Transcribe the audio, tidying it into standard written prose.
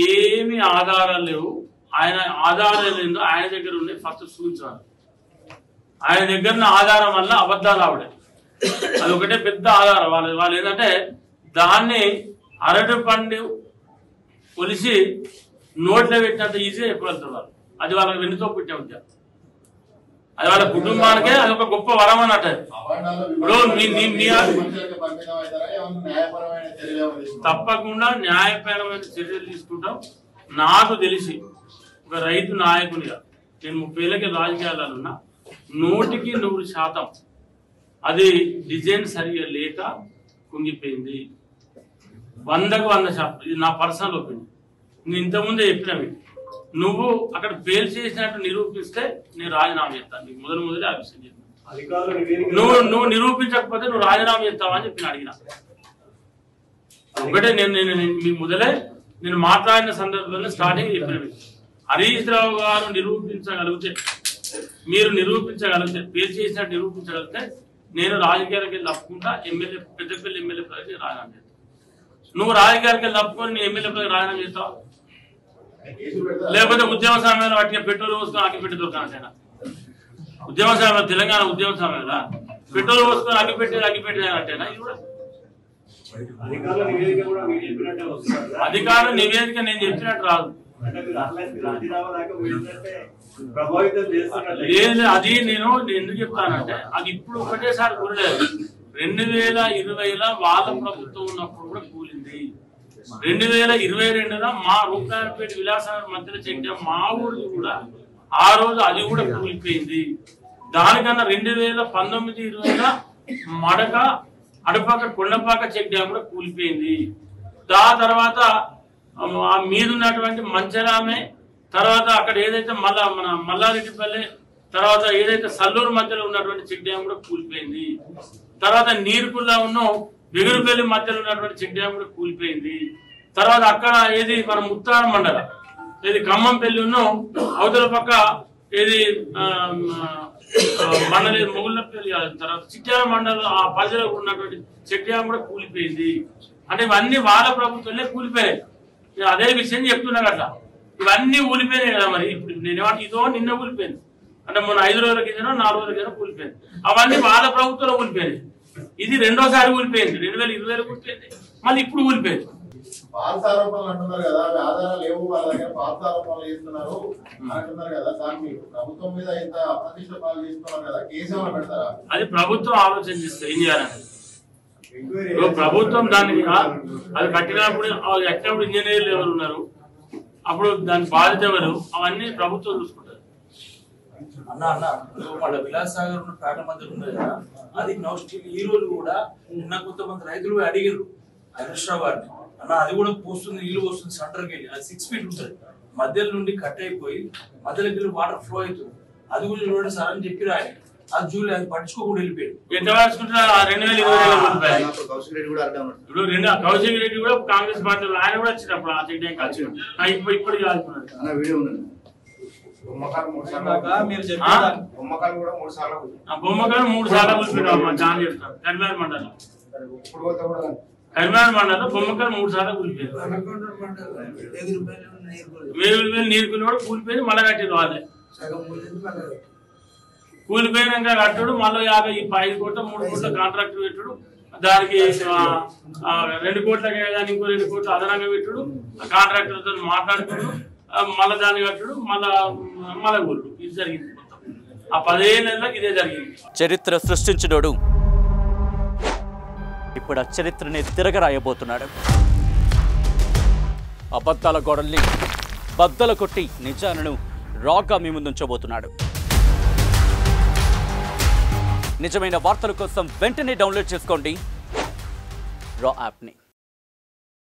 ఏమి ఆధారాలు లేవు. ఆయన ఆధారాలు ఏందో ఆయన దగ్గర ఉన్నాయి, ఫస్ట్ చూపించాలి. ఆయన దగ్గర ఆధారం వల్ల అబద్ధాలు ఆవిడే, అది ఒకటే పెద్ద ఆధారం. వాళ్ళు ఏంటంటే దాన్ని అరటి పండు కొలిసి నోట్లో పెట్టినంత ఈజీగా ఎక్కువ వెళ్తున్నారు. అది వాళ్ళకి వెన్నుతో పుట్టే ఉద్యోగం, అది వాళ్ళ కుటుంబానికే అది ఒక గొప్ప వరం అన్నట్టు. తప్పకుండా న్యాయపరమైన చర్యలు తీసుకుంటాం. నాకు తెలిసి ఒక రైతు నాయకునిగా నేను 30 ఏళ్ళకి రాజకీయాలలో ఉన్నా, 100% అది డిజైన్ సరిగా లేక కుంగిపోయింది. 100కు 100%. ఇది నా పర్సనల్ ఒపీనియన్. నేను ఇంతకుముందే చెప్పినవి. నువ్వు అక్కడ ఫెయిల్ చేసినట్టు నిరూపిస్తే నేను రాజీనామా చేస్తాను. నీకు మొదలే ఆ విషయం చెప్పాను. నువ్వు నిరూపించకపోతే నువ్వు రాజీనామా చేస్తావా అని చెప్పి అడిగిన. ఒకటే నేను మీ మొదలే నేను మాట్లాడిన సందర్భంలో స్టార్టింగ్ చెప్పినవి. హరీష్ రావు గారు నిరూపించగలిగితే, మీరు నిరూపించగలిగితే, ఫెయిల్ చేసినట్టు నిరూపించగలిగితే నేను రాజకీయాలకు వెళ్ళి తప్పుకుంటా. ఎమ్మెల్యే పెద్దపల్లి ఎమ్మెల్యే పదవికి రాజీనామా చేస్తాను. నువ్వు రాజకీయాలకు వెళ్ళి తప్పుకొని నీ ఎమ్మెల్యే పదవికి రాజీనామా చేస్తావు, లేకపోతే ఉద్యమ సమయంలో వాటికి పెట్రోల్ పోసుకొని అగ్గిపెట్టి దొరకాలంటేనా? ఉద్యమ సమయంలో, తెలంగాణ ఉద్యమ సమయంలో పెట్రోల్ పోసుకొని అగ్గిపెట్టి అంటేనా? ఇది కూడా అధికారుల నివేదిక నేను చెప్పినట్టు రాదు. అది నేను ఎందుకు చెప్తానంటే అది ఇప్పుడు ఒకటేసారి కూరలేదు. 2020లో వాళ్ళ ప్రభుత్వం ఉన్నప్పుడు కూడా కూలింది. 2022లో మా రూపాయలపేట విలాసనగర్ మధ్యలో చెక్ మా ఊరికి కూడా ఆ రోజు అది కూడా కూలిపోయింది. దానికన్నా 2019-20లో మడక అడపాక కొండపాక చెక్ డ్యామ్ కూడా కూలిపోయింది. దాని తర్వాత ఆ మీద ఉన్నటువంటి మంచరామే, తర్వాత అక్కడ ఏదైతే మన మల్లారెడ్డిపల్లి, తర్వాత ఏదైతే సల్లూరు మధ్యలో ఉన్నటువంటి చెక్ డ్యామ్ కూడా కూలిపోయింది. తర్వాత నీరుకుల్లా ఉన్న వెగురుపల్లి మధ్యలో ఉన్నటువంటి చెక్ డ్యామ్ కూడా కూలిపోయింది. తర్వాత అక్కడ ఏది మన ముత్తార మండల ఏది ఖమ్మంపల్లి ఉన్న అవతల పక్క ఏది మండలి మొగుళ్ళపల్లి, తర్వాత చిట్యాల మండలం ఆ పరిధిలో ఉన్నటువంటి చెక్ డ్యామ్ కూడా కూలిపోయింది. అంటే ఇవన్నీ వాళ్ళ ప్రభుత్వంలో కూలిపోయాయి. అదే విషయం చెప్తున్నా కదా, ఇవన్నీ కూలిపోయినాయి కదా. మరి ఇప్పుడు నేనేమంటే ఇదో నిన్న కూలిపోయింది అంటే మొన్న 5 రోజుల కిందనో 4 రోజుల కింద కూలిపోయింది. అవన్నీ వాళ్ళ ప్రభుత్వంలో కూలిపోయినాయి. ఇది రెండోసారి కూలిపోయింది, 2020లో కూలిపోయింది, మళ్ళీ ఇప్పుడు కూలిపోయింది. పాల్స్ ఆరోపణలు అంటున్నారు కదా, ఆధారాలు లేవు, వాళ్ళ దగ్గర పాల్స్ ఆరోపణలు చేస్తున్నారు అంటున్నారు కదా, దాన్ని ప్రభుత్వం మీద ఇంత అప్రతిష్ట పాలు చేస్తున్నారు కదా, కేసు ఏమైనా పెడతారా? అది ప్రభుత్వం ఆలోచన చేస్తే ఏం చేయాలని. ప్రభుత్వం దాన్ని అది కట్టినప్పుడు ఎక్కడప్పుడు ఇంజనీర్లు ఎవరు ఉన్నారు, అప్పుడు దాని బాధ్యత ఎవరు, అవన్నీ ప్రభుత్వం చూసుకుంటారు. వాళ్ళ విలాసాగర్ ఉన్న పేట మధ్యలో ఉన్నది కదా, అది ఈ రోజు కూడా నిన్న కొంతమంది రైతులు అడిగారు హరీష్ రావు గారిని, అన్న అది కూడా పోస్తుంది, నీళ్లు పోస్తుంది సెంటర్కి వెళ్ళి, అది 6 ఫీట్ ఉంటుంది, మధ్యలో నుండి కట్ అయిపోయి మధ్యలోకి వెళ్ళి వాటర్ ఫ్లో అవుతుంది, అది కూడా చూడండి సార్ అని చెప్పి ఆయన అది చూడలే, అది పట్టించుకోకుండా వెళ్ళిపోయాడు. ఎంత పట్టించుకుంటున్నారు? 2020 కౌశిక్ రెడ్డి కూడా కాంగ్రెస్ పార్టీలో ఆయన కూడా వచ్చినప్పుడు ఆ చెడ్డ ఇప్పుడు బొమ్మకాలు 3 సార్లు కూలిపోయాడు. జాన్ చెప్తాను కరీంనగర్ మండలం, కరీంనగర్ మండలంలో బొమ్మకాలు 3 సార్లు కూలిపోయారు. 1000 నీరు కూడా కూలిపోయింది, మళ్ళీ కట్టింది వాళ్ళే. కూలిపోయినాక కట్టుడు, మళ్ళీ 5 కోట్ల 3 కోట్ల కాంట్రాక్ట్ పెట్టుడు, దానికి 2 కోట్లకి కానీ ఇంకో 2 కోట్లు అదనంగా పెట్టుడు, కాంట్రాక్టర్తో మాట్లాడుకున్నాడు, మళ్ళీ దాన్ని కట్టుడు, మళ్ళీ కూలుడు. ఇది జరిగింది. ఆ 15 నెలలకు ఇదే జరిగింది. చరిత్ర సృష్టించినోడు ఇప్పుడు ఆ చరిత్రని తిరగరాయబోతున్నాడు. అబద్ధాల గోడల్ని బద్దలు కొట్టి నిజాలను రాగా మీ ముందుంచబోతున్నాడు. నిజమైన వార్తల కోసం వెంటనే డౌన్లోడ్ చేసుకోండి రా యాప్ని.